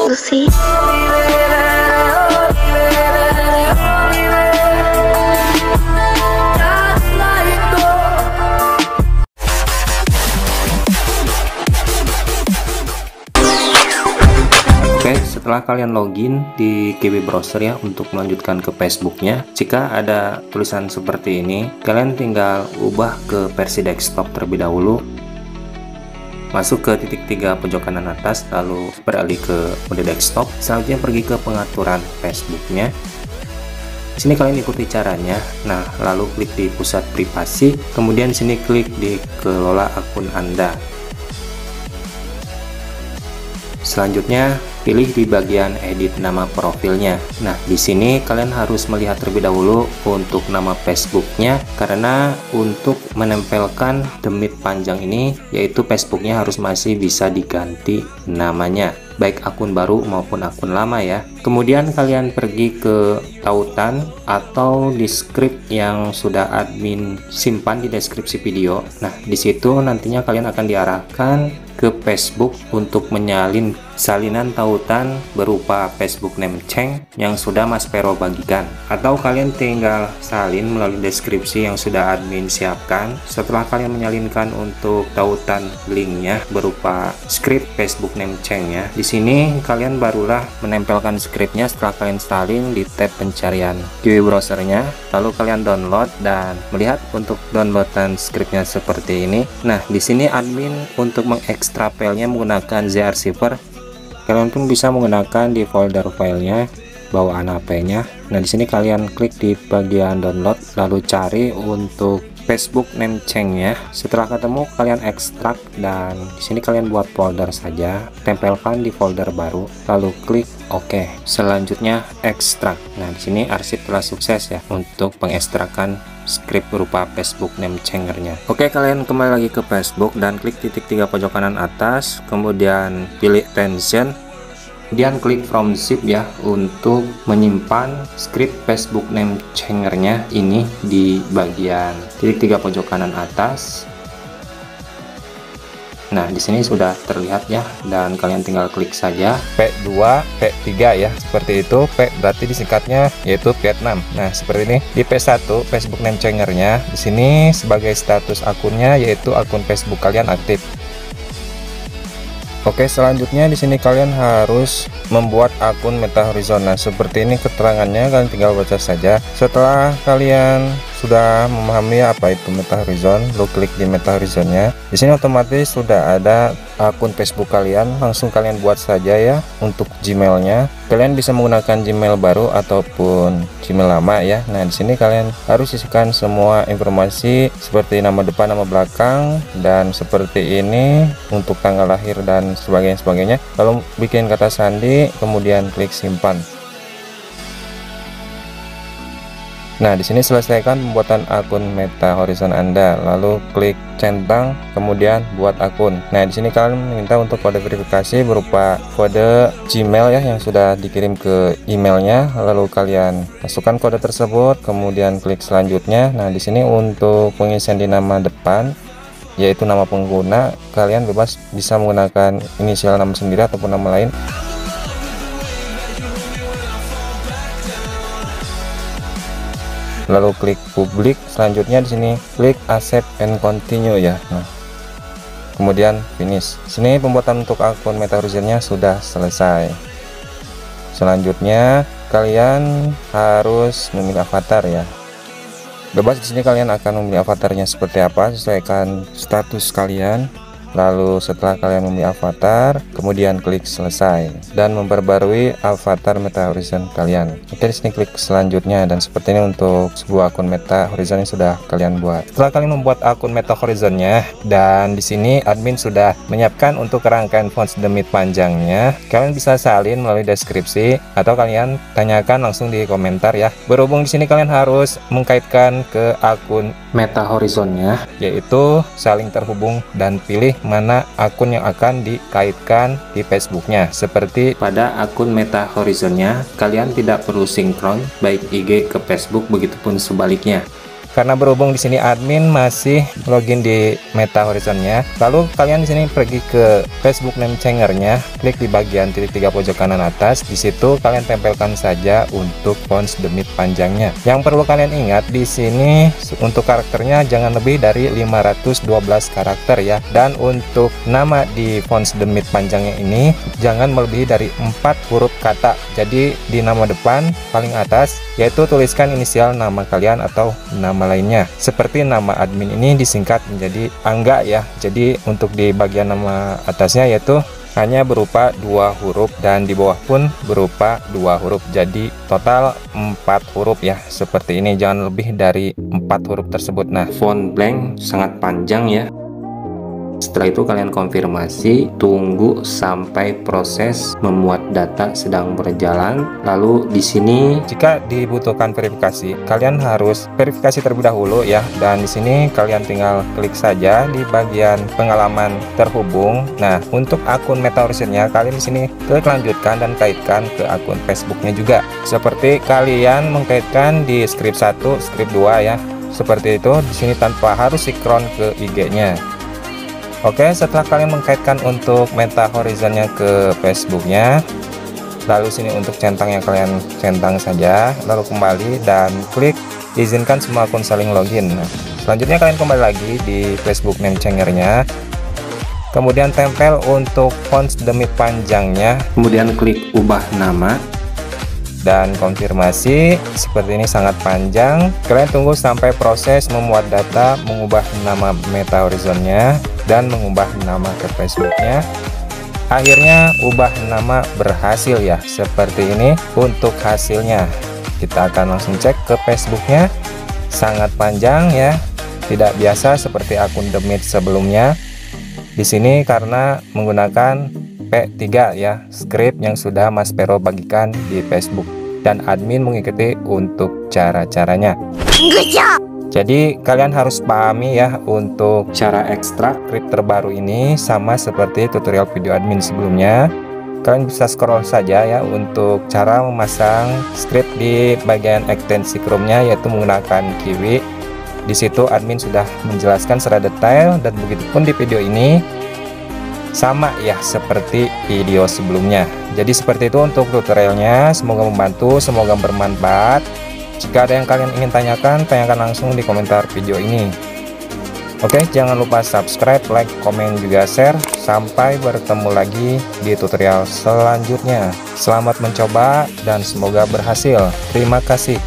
Lucy. Oke, setelah kalian login di KB browser ya untuk melanjutkan ke Facebooknya, jika ada tulisan seperti ini, kalian tinggal ubah ke versi desktop terlebih dahulu. Masuk ke titik 3 pojok kanan atas, lalu beralih ke mode desktop. Selanjutnya pergi ke pengaturan Facebooknya. Di sini kalian ikuti caranya. Nah, lalu klik di pusat privasi, kemudian di sini klik di kelola akun Anda. Selanjutnya pilih di bagian edit nama profilnya. Nah, di sini kalian harus melihat terlebih dahulu untuk nama Facebooknya, karena untuk menempelkan demit panjang ini, yaitu Facebooknya harus masih bisa diganti namanya, baik akun baru maupun akun lama ya. Kemudian kalian pergi ke tautan atau di script yang sudah admin simpan di deskripsi video. Nah, di situ nantinya kalian akan diarahkan ke Facebook untuk menyalin salinan tautan berupa Facebook name Cheng yang sudah Mas Pero bagikan, atau kalian tinggal salin melalui deskripsi yang sudah admin siapkan. Setelah kalian menyalinkan untuk tautan linknya berupa script Facebook name Cheng ya, di sini kalian barulah menempelkan scriptnya setelah kalian salin di tab pencarian di browsernya, lalu kalian download dan melihat untuk downloadan scriptnya seperti ini. Nah, di sini admin untuk mengekstrak filenya menggunakan zarchiver. Kalian pun bisa menggunakan di folder filenya bawaan HP-nya. Nah, di sini kalian klik di bagian download, lalu cari untuk Facebook name Cheng ya. Setelah ketemu, kalian ekstrak dan di sini kalian buat folder saja, tempelkan di folder baru, lalu klik OK. Selanjutnya ekstrak. Nah, di sini arsip telah sukses ya untuk pengekstrakan script berupa Facebook name Chengernya. Oke, kalian kembali lagi ke Facebook dan klik titik 3 pojok kanan atas, kemudian pilih Tension, kemudian klik from zip ya untuk menyimpan script Facebook name Chengernya ini di bagian titik 3 pojok kanan atas. Nah, di sini sudah terlihat ya, dan kalian tinggal klik saja P2, P3 ya, seperti itu. P berarti disingkatnya yaitu Vietnam. Nah, seperti ini. Di P1 Facebook name Chengernya, di sini sebagai status akunnya yaitu akun Facebook kalian aktif. Oke, selanjutnya di sini kalian harus membuat akun Meta Horizon. Nah, seperti ini keterangannya, kalian tinggal baca saja. Setelah kalian sudah memahami apa itu Meta Horizon, lalu klik di Meta Horizonnya. Di sini otomatis sudah ada akun Facebook kalian, langsung kalian buat saja ya untuk Gmailnya. Kalian bisa menggunakan Gmail baru ataupun Gmail lama ya. Nah, di sini kalian harus isikan semua informasi seperti nama depan, nama belakang, dan seperti ini untuk tanggal lahir dan sebagainya. Lalu bikin kata sandi, kemudian klik simpan. Nah, di sini selesaikan pembuatan akun Meta Horizon Anda, lalu klik centang, kemudian buat akun. Nah, di sini kalian meminta untuk kode verifikasi berupa kode Gmail ya yang sudah dikirim ke emailnya, lalu kalian masukkan kode tersebut, kemudian klik selanjutnya. Nah, di sini untuk pengisian di nama depan yaitu nama pengguna, kalian bebas bisa menggunakan inisial nama sendiri ataupun nama lain. Lalu klik publik. Selanjutnya di sini klik accept and continue ya. Nah, kemudian finish. Sini pembuatan untuk akun Meta Horizonnya sudah selesai. Selanjutnya kalian harus memilih avatar ya. Bebas di sini kalian akan memilih avatarnya seperti apa, sesuaikan status kalian. Lalu setelah kalian memilih avatar, kemudian klik selesai dan memperbarui avatar Meta Horizon kalian. Oke, di sini klik selanjutnya, dan seperti ini untuk sebuah akun Meta Horizon yang sudah kalian buat. Setelah kalian membuat akun Meta Horizonnya, dan di sini admin sudah menyiapkan untuk rangkaian font demit panjangnya, kalian bisa salin melalui deskripsi atau kalian tanyakan langsung di komentar ya. Berhubung di sini kalian harus mengkaitkan ke akun Meta Horizonnya, yaitu saling terhubung dan pilih mana akun yang akan dikaitkan di Facebooknya. Seperti pada akun Meta Horizonnya, kalian tidak perlu sinkron baik IG ke Facebook, begitupun sebaliknya. Karena berhubung di sini admin masih login di Meta Horizonnya, lalu kalian di sini pergi ke Facebook name changernya, klik di bagian titik 3 pojok kanan atas. Di situ kalian tempelkan saja untuk fonts demit panjangnya. Yang perlu kalian ingat di sini untuk karakternya jangan lebih dari 512 karakter ya. Dan untuk nama di fonts demit panjangnya ini jangan melebihi dari 4 huruf kata. Jadi di nama depan paling atas yaitu tuliskan inisial nama kalian atau nama lainnya. Seperti nama admin ini disingkat menjadi Angga ya. Jadi untuk di bagian nama atasnya yaitu hanya berupa 2 huruf dan di bawah pun berupa 2 huruf. Jadi total 4 huruf ya. Seperti ini, jangan lebih dari 4 huruf tersebut. Nah, font blank sangat panjang ya. Setelah itu kalian konfirmasi, tunggu sampai proses memuat data sedang berjalan. Lalu di sini jika dibutuhkan verifikasi, kalian harus verifikasi terlebih dahulu ya. Dan di sini kalian tinggal klik saja di bagian pengalaman terhubung. Nah, untuk akun Meta Horizonnya kalian di sini klik lanjutkan dan kaitkan ke akun Facebooknya juga. Seperti kalian mengkaitkan di script 1, script 2 ya. Seperti itu di sini tanpa harus sinkron ke IG-nya. Oke, setelah kalian mengkaitkan untuk Meta Horizonnya ke Facebooknya, lalu sini untuk centangnya kalian centang saja, lalu kembali dan klik izinkan semua akun saling login. Nah, selanjutnya kalian kembali lagi di Facebook name changernya, kemudian tempel untuk fonts demit panjangnya, kemudian klik ubah nama dan konfirmasi. Seperti ini sangat panjang. Kalian tunggu sampai proses memuat data, mengubah nama Meta Horizonnya dan mengubah nama ke Facebooknya. Akhirnya ubah nama berhasil ya. Seperti ini untuk hasilnya. Kita akan langsung cek ke Facebooknya. Sangat panjang ya, tidak biasa seperti akun demit sebelumnya. Di sini karena menggunakan P3 ya, script yang sudah Mas Pero bagikan di Facebook dan admin mengikuti untuk cara-caranya. Jadi kalian harus pahami ya untuk cara ekstrak script terbaru ini sama seperti tutorial video admin sebelumnya. Kalian bisa scroll saja ya untuk cara memasang script di bagian ekstensi Chrome-nya, yaitu menggunakan Kiwi. Di situ admin sudah menjelaskan secara detail dan begitu pun di video ini sama ya seperti video sebelumnya. Jadi seperti itu untuk tutorialnya. Semoga membantu, semoga bermanfaat. Jika ada yang kalian ingin tanyakan, tanyakan langsung di komentar video ini. Oke, jangan lupa subscribe, like, komen, juga share. Sampai bertemu lagi di tutorial selanjutnya. Selamat mencoba dan semoga berhasil. Terima kasih.